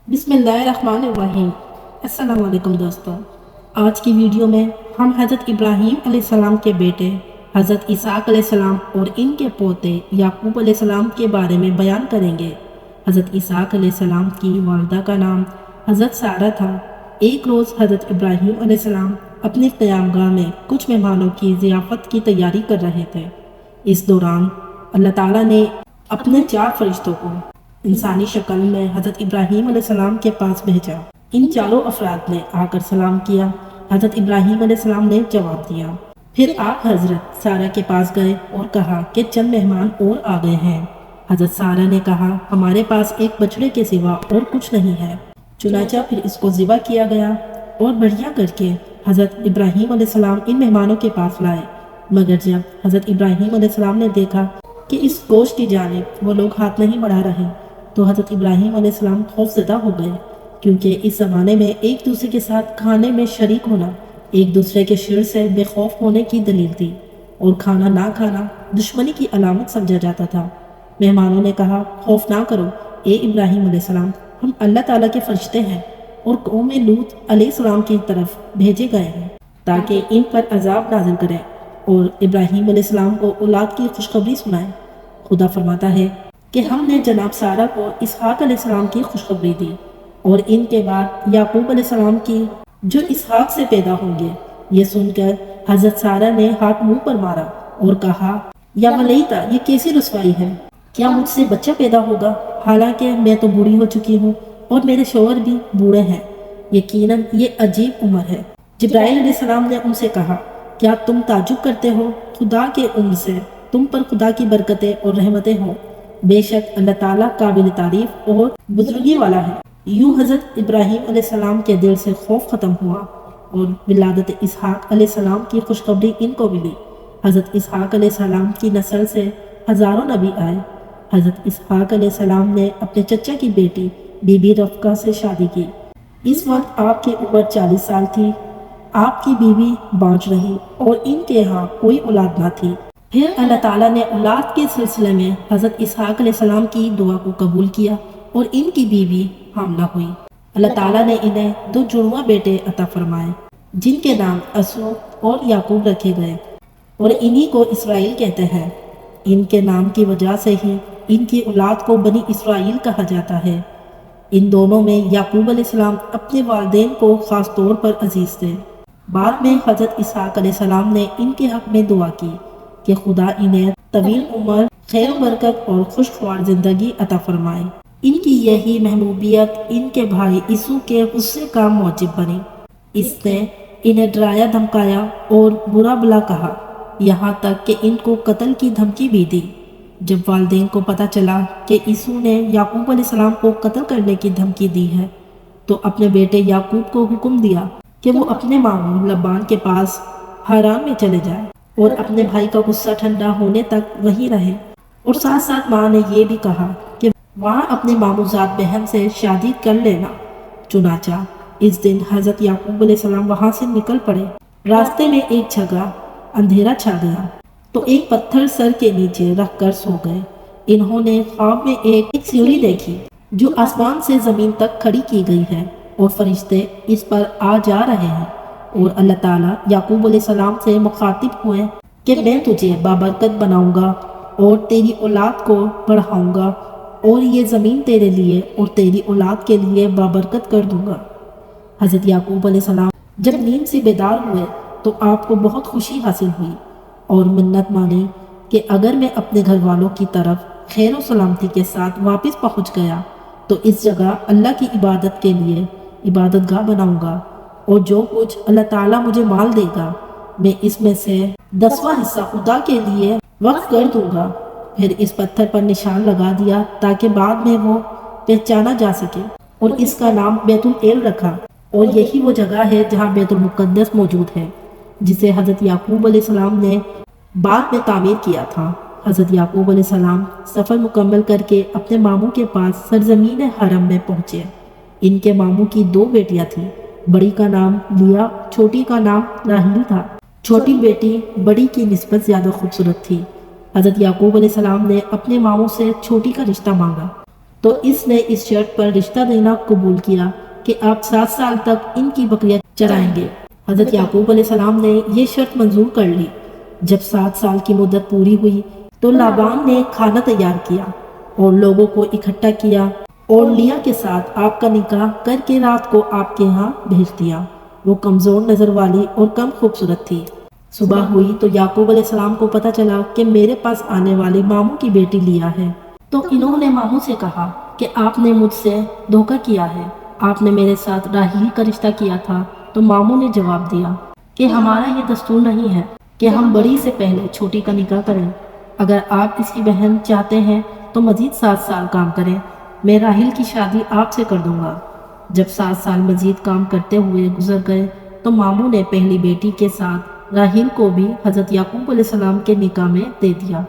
بسم اللہ الرحمن الرحیم۔ السلام علیکم دوستو، آج کی ویڈیو میں ہم حضرت ابراہیم علیہ السلام کے بیٹے حضرت اسحاق علیہ السلام اور ان کے پوتے یعقوب علیہ السلام کے بارے میں بیان کریں گے۔ حضرت اسحاق علیہ السلام کی والدہ کا نام حضرت سارہ تھا۔ ایک روز حضرت ابراہیم علیہ السلام اپنی قیام گاہ میں کچھ مہمانوں کی ضیافت کی تیاری کر رہے تھے۔ اس دوران اللہ تعالیٰ نے اپنے 4 فرشتوں کو انسانی شکل میں حضرت ابراہیم علیہ السلام کے پاس بھیجا۔ ان چاروں افراد نے آ کر سلام کیا۔ حضرت ابراہیم علیہ السلام نے جواب دیا۔ پھر آپ حضرت سارہ کے پاس گئے اور کہا کہ چند مہمان اور آ گئے ہیں۔ حضرت سارہ نے کہا ہمارے پاس ایک بچڑے کے سوا اور کچھ نہیں ہے۔ چنانچہ پھر اس کو ذبح کیا گیا اور بڑھیا کر کے حضرت ابراہیم علیہ السلام ان مہمانوں کے پاس لائے۔ مگر جب حضرت ابراہیم علیہ السلام نے دیکھا کہ اس گوشت کی جانب وہ لوگ ہاتھ نہیں بڑھا رہے تو حضرت ابراہیم علیہ السلام خوف زدہ ہو گئے، کیونکہ اس زمانے میں ایک دوسرے کے ساتھ کھانے میں شریک ہونا ایک دوسرے کے شر سے بے خوف ہونے کی دلیل تھی، اور کھانا نہ کھانا دشمنی کی علامت سمجھا جاتا تھا۔ مہمانوں نے کہا خوف نہ کرو اے ابراہیم علیہ السلام، ہم اللہ تعالیٰ کے فرشتے ہیں اور قوم لوط علیہ السلام کی طرف بھیجے گئے ہیں تاکہ ان پر عذاب نازل کریں اور ابراہیم علیہ السلام کو اولاد کی خوشخبری سنائیں۔ خدا فرماتا ہے کہ ہم نے جناب سارہ کو اسحاق علیہ السلام کی خوشخبری دی، اور ان کے بعد یعقوب علیہ السلام کی جو اسحاق سے پیدا ہوں گے۔ یہ سن کر حضرت سارہ نے ہاتھ منہ پر مارا اور کہا یا ولیتا، یہ کیسی رسوائی ہے؟ کیا مجھ سے بچہ پیدا ہوگا، حالانکہ میں تو بوڑھی ہو چکی ہوں اور میرے شوہر بھی بوڑھے ہیں؟ یقیناً یہ عجیب عمر ہے۔ جبرائیل علیہ السلام نے ان سے کہا کیا تم تعجب کرتے ہو؟ خدا کے عمر سے تم پر خدا کی برکتیں اور رحمتیں ہوں، بے شک اللہ تعالیٰ قابل تعریف اور بزرگی والا ہے۔ یوں حضرت ابراہیم علیہ السلام کے دل سے خوف ختم ہوا اور ولادت اسحاق علیہ السلام کی خوشخبری ان کو ملی۔ حضرت اسحاق علیہ السلام کی نسل سے ہزاروں نبی آئے۔ حضرت اسحاق علیہ السلام نے اپنے چچا کی بیٹی بی بی رفقہ سے شادی کی۔ اس وقت آپ کی عمر 40 سال تھی۔ آپ کی بیوی بانجھ رہی اور ان کے ہاں کوئی اولاد نہ تھی۔ پھر اللہ تعالیٰ نے اولاد کے سلسلے میں حضرت اسحاق علیہ السلام کی دعا کو قبول کیا اور ان کی بیوی حاملہ ہوئی۔ اللہ تعالیٰ نے انہیں 2 جڑواں بیٹے عطا فرمائے جن کے نام عیسو اور یعقوب رکھے گئے، اور انہی کو اسرائیل کہتے ہیں۔ ان کے نام کی وجہ سے ہی ان کی اولاد کو بنی اسرائیل کہا جاتا ہے۔ ان دونوں میں یعقوب علیہ السلام اپنے والدین کو خاص طور پر عزیز تھے۔ بعد میں حضرت اسحاق علیہ السلام نے ان کے حق میں دعا کی کہ خدا انہیں طویل عمر، خیر و برکت اور خوشگوار زندگی عطا فرمائے۔ ان کی یہی محبوبیت ان کے بھائی عیسو کے غصے کا موجب بنی۔ اس نے انہیں ڈرایا دھمکایا اور برا بھلا کہا، یہاں تک کہ ان کو قتل کی دھمکی بھی دی۔ جب والدین کو پتہ چلا کہ عیسو نے یعقوب علیہ السلام کو قتل کرنے کی دھمکی دی ہے تو اپنے بیٹے یعقوب کو حکم دیا کہ وہ اپنے ماموں لبان کے پاس حران میں چلے جائے اور اپنے بھائی کا غصہ ٹھنڈا ہونے تک وہیں رہے، اور ساتھ ساتھ ماں نے یہ بھی کہا کہ وہاں اپنے ماموزاد بہن سے شادی کر لینا۔ چنانچہ اس دن حضرت یعقوب علیہ السلام وہاں سے نکل پڑے۔ راستے میں ایک جگہ اندھیرا چھا گیا تو ایک پتھر سر کے نیچے رکھ کر سو گئے۔ انہوں نے خواب میں ایک سیڑھی دیکھی جو آسمان سے زمین تک کھڑی کی گئی ہے اور فرشتے اس پر آ جا رہے ہیں، اور اللہ تعالیٰ یعقوب علیہ السلام سے مخاطب ہوئے کہ میں تجھے بابرکت بناؤں گا اور تیری اولاد کو بڑھاؤں گا، اور یہ زمین تیرے لیے اور تیری اولاد کے لیے بابرکت کر دوں گا۔ حضرت یعقوب علیہ السلام جب نیند سے بیدار ہوئے تو آپ کو بہت خوشی حاصل ہوئی اور منت مانی کہ اگر میں اپنے گھر والوں کی طرف خیر و سلامتی کے ساتھ واپس پہنچ گیا تو اس جگہ اللہ کی عبادت کے لیے عبادت گاہ بناؤں گا، اور جو کچھ اللہ تعالیٰ مجھے مال دے گا میں اس میں سے 10واں حصہ خدا کے لیے وقف کر دوں گا۔ پھر اس پتھر پر نشان لگا دیا تاکہ بعد میں وہ پہچانا جا سکے، اور اس کا نام بیت العیل رکھا، اور یہی وہ جگہ ہے جہاں بیت المقدس موجود ہے جسے حضرت یعقوب علیہ السلام نے بعد میں تعمیر کیا تھا۔ حضرت یعقوب علیہ السلام سفر مکمل کر کے اپنے ماموں کے پاس سرزمین حرم میں پہنچے۔ ان کے ماموں کی 2 بیٹیاں تھیں، بڑی کا نام لیا، چھوٹی کا نام راحیل تھا۔ چھوٹی بیٹی بڑی کی نسبت زیادہ خوبصورت تھی۔ حضرت یعقوب علیہ السلام نے اپنے ماموں سے چھوٹی کا رشتہ مانگا تو اس نے اس شرط پر رشتہ دینا قبول کیا کہ آپ 7 سال تک ان کی بکریاں چرائیں گے۔ حضرت یعقوب علیہ السلام نے یہ شرط منظور کر لی۔ جب 7 سال کی مدت پوری ہوئی تو لابان نے کھانا تیار کیا اور لوگوں کو اکٹھا کیا اور لیا کے ساتھ آپ کا نکاح کر کے رات کو آپ کے ہاں بھیج دیا۔ وہ کمزور نظر والی اور کم خوبصورت تھی۔ صبح ہوئی تو یعقوب علیہ السلام کو پتہ چلا کہ میرے پاس آنے والی ماموں کی بیٹی لیا ہے۔ تو انہوں نے ماموں سے کہا کہ آپ نے مجھ سے دھوکہ کیا ہے، آپ نے میرے ساتھ راحیل کا رشتہ کیا تھا۔ تو ماموں نے جواب دیا کہ ہمارا یہ دستور نہیں ہے کہ ہم بڑی سے پہلے چھوٹی کا نکاح کریں۔ اگر آپ اس کی بہن چاہتے ہیں تو مزید 7 سال کام کریں، میں راحیل کی شادی آپ سے کر دوں گا۔ جب 7 سال مزید کام کرتے ہوئے گزر گئے تو ماموں نے پہلی بیٹی کے ساتھ راحیل کو بھی حضرت یعقوب علیہ السلام کے نکاح میں دے دیا۔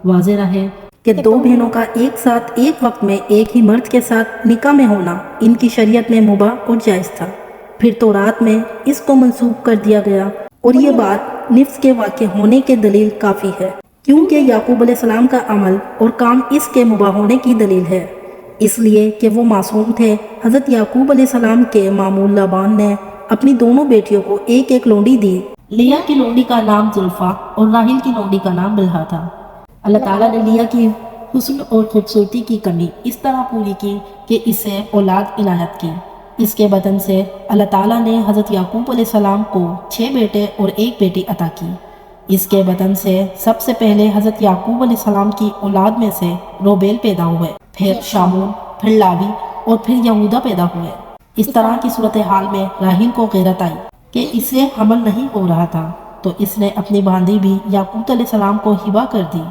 واضح رہے کہ 2 بہنوں کا ایک ساتھ ایک وقت میں ایک ہی مرد کے ساتھ نکاح میں ہونا ان کی شریعت میں مباح اور جائز تھا۔ پھر تورات میں اس کو منسوخ کر دیا گیا اور یہ بات نفس کے واقع ہونے کے دلیل کافی ہے، کیونکہ یعقوب علیہ السلام کا عمل اور کام اس کے مباح ہونے کی دلیل ہے، اس لیے کہ وہ معصوم تھے۔ حضرت یعقوب علیہ السلام کے ماموں لابان نے اپنی دونوں بیٹیوں کو ایک ایک لونڈی دی۔ لیا کی لونڈی کا نام زلفا اور راحیل کی لونڈی کا نام بلہا تھا۔ اللہ تعالیٰ نے لیا کی حسن اور خوبصورتی کی کمی اس طرح پوری کی کہ اسے اولاد عنایت کی۔ اس کے بدن سے اللہ تعالیٰ نے حضرت یعقوب علیہ السلام کو 6 بیٹے اور 1 بیٹی عطا کی۔ اس کے بدن سے سب سے پہلے حضرت یعقوب علیہ السلام کی اولاد میں سے روبیل پیدا ہوئے، پھر شامون، پھر لاوی اور پھر یہودا پیدا ہوئے۔ اس طرح کی صورتحال میں راحیل کو غیرت آئی کہ اسے حمل نہیں ہو رہا تھا، تو اس نے اپنی باندھی بھی یعقوب علیہ السلام کو ہبہ کر دی۔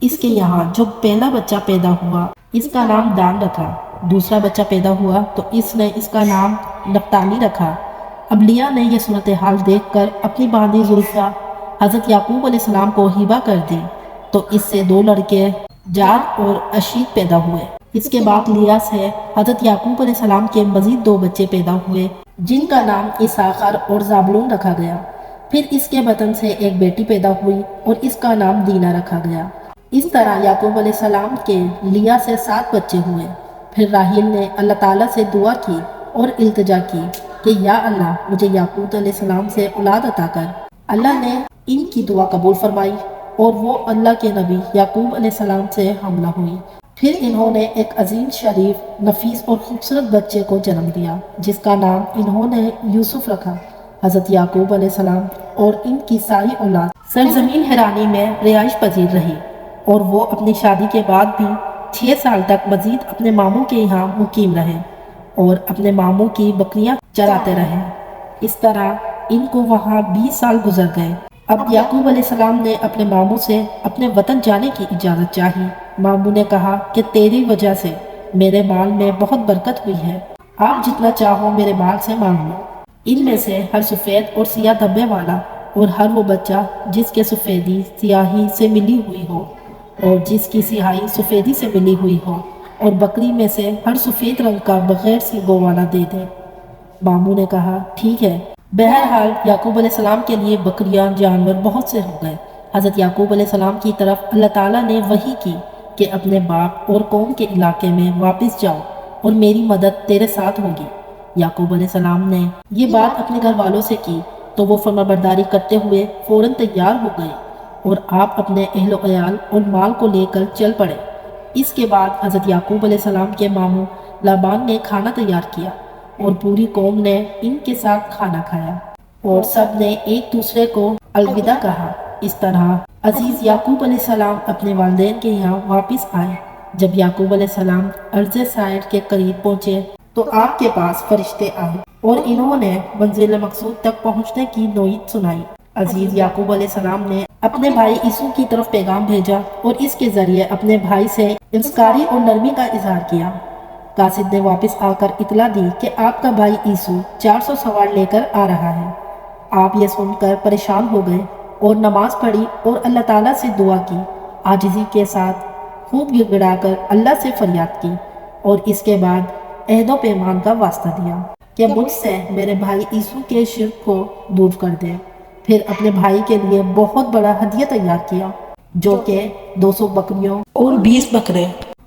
اس کے یہاں جو پہلا بچہ پیدا ہوا اس کا نام دان رکھا، دوسرا بچہ پیدا ہوا تو اس نے اس کا نام نفتالی رکھا۔ اب لیا نے یہ صورتحال دیکھ کر اپنی باندھی زلفا حضرت یعقوب علیہ السلام کو ہبہ کر دی، تو اس سے 2 لڑکے جاد اور اشید پیدا ہوئے۔ اس کے بعد لیا سے حضرت یعقوب علیہ السلام کے مزید 2 بچے پیدا ہوئے جن کا نام اسحاق اور زابلون رکھا گیا۔ پھر اس کے بدن سے 1 بیٹی پیدا ہوئی اور اس کا نام دینا رکھا گیا۔ اس طرح یعقوب علیہ السلام کے لیا سے 7 بچے ہوئے۔ پھر راحیل نے اللہ تعالیٰ سے دعا کی اور التجا کی کہ یا اللہ مجھے یعقوب علیہ السلام سے اولاد عطا کر۔ اللہ نے ان کی دعا قبول فرمائی اور وہ اللہ کے نبی یعقوب علیہ السلام سے حاملہ ہوئی۔ پھر انہوں نے ایک عظیم، شریف، نفیس اور خوبصورت بچے کو جنم دیا جس کا نام انہوں نے یوسف رکھا۔ حضرت یعقوب علیہ السلام اور ان کی ساری اولاد سرزمین حرانی میں رہائش پذیر رہی، اور وہ اپنی شادی کے بعد بھی 6 سال تک مزید اپنے ماموں کے یہاں مقیم رہے اور اپنے ماموں کی بکریاں چراتے رہے۔ اس طرح ان کو وہاں 20 سال گزر گئے۔ اب یعقوب علیہ السلام نے اپنے ماموں سے اپنے وطن جانے کی اجازت چاہی۔ ماموں نے کہا کہ تیری وجہ سے میرے مال میں بہت برکت ہوئی ہے، آپ جتنا چاہو میرے مال سے مانگ لو۔ ان میں سے ہر سفید اور سیاہ دھبے والا اور ہر وہ بچہ جس کے سفیدی سیاہی سے ملی ہوئی ہو اور جس کی سیاہی سفیدی سے ملی ہوئی ہو، اور بکری میں سے ہر سفید رنگ کا بغیر سینگوں والا دے دے۔ ماموں نے کہا ٹھیک ہے۔ بہرحال یعقوب علیہ السلام کے لیے بکریاں جانور بہت سے ہو گئے۔ حضرت یعقوب علیہ السلام کی طرف اللہ تعالیٰ نے وحی کی کہ اپنے باپ اور قوم کے علاقے میں واپس جاؤ اور میری مدد تیرے ساتھ ہوگی۔ یعقوب علیہ السلام نے یہ بات اپنے گھر والوں سے کی تو وہ فرمانبرداری کرتے ہوئے فوراً تیار ہو گئے اور آپ اپنے اہل و عیال اور مال کو لے کر چل پڑے۔ اس کے بعد حضرت یعقوب علیہ السلام کے ماموں لابان نے کھانا تیار کیا اور پوری قوم نے ان کے ساتھ کھانا کھایا اور سب نے ایک دوسرے کو الوداع کہا۔ اس طرح عزیز یعقوب علیہ السلام اپنے والدین کے یہاں واپس آئے۔ جب یعقوب علیہ السلام ارض سائر کے قریب پہنچے تو آپ کے پاس فرشتے آئے اور انہوں نے منزل مقصود تک پہنچنے کی نوید سنائی۔ عزیز یعقوب علیہ السلام نے اپنے بھائی عیسو کی طرف پیغام بھیجا اور اس کے ذریعے اپنے بھائی سے انصاری اور نرمی کا اظہار کیا۔ قاصد نے واپس آ کر اطلاع دی کہ آپ کا بھائی عیسو 400 سوار لے کر آ رہا ہے۔ آپ یہ سن کر پریشان ہو گئے اور نماز پڑھی اور اللہ تعالیٰ سے دعا کی، عاجزی کے ساتھ خوب گڑ گڑا کر اللہ سے فریاد کی، اور اس کے بعد عہد و پیمان کا واسطہ دیا کہ مجھ سے میرے بھائی عیسو کے شرک کو دور کر دے۔ پھر اپنے بھائی کے لیے بہت بڑا ہدیہ تیار کیا جو کہ 200 بکریوں اور 20 بکرے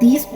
30